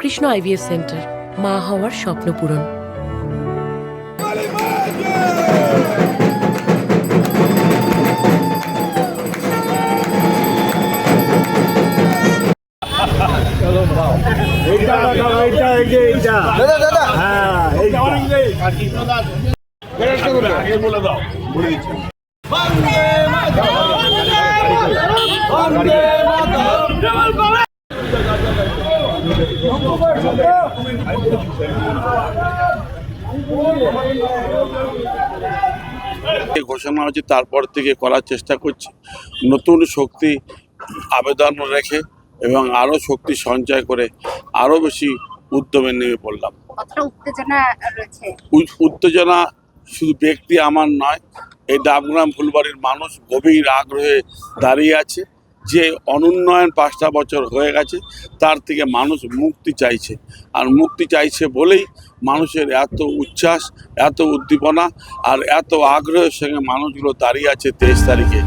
Ramakrishna IVF centre, মা হওয়ার স্বপ্ন পূরণ। ঘোষণা হচ্ছে তারপর থেকে করার চেষ্টা করছি, নতুন শক্তি আবেদন রেখে এবং আরো শক্তি সঞ্চয় করে আরো বেশি উদ্যমে নেমে পড়লাম। উত্তেজনা শুধু ব্যক্তি আমার নয়, এই ডাবগ্রাম ফুলবাড়ির মানুষ গভীর আগ্রহে দাঁড়িয়ে আছে যে অনুন্নয়ন 5টা বছর হয়ে গেছে, তার থেকে মানুষ মুক্তি চাইছে, আর মুক্তি চাইছে বলেই মানুষের এত উচ্ছ্বাস, এত উদ্দীপনা আর এত আগ্রহের সঙ্গে মানুষগুলো দাঁড়িয়ে আছে 23 তারিখে।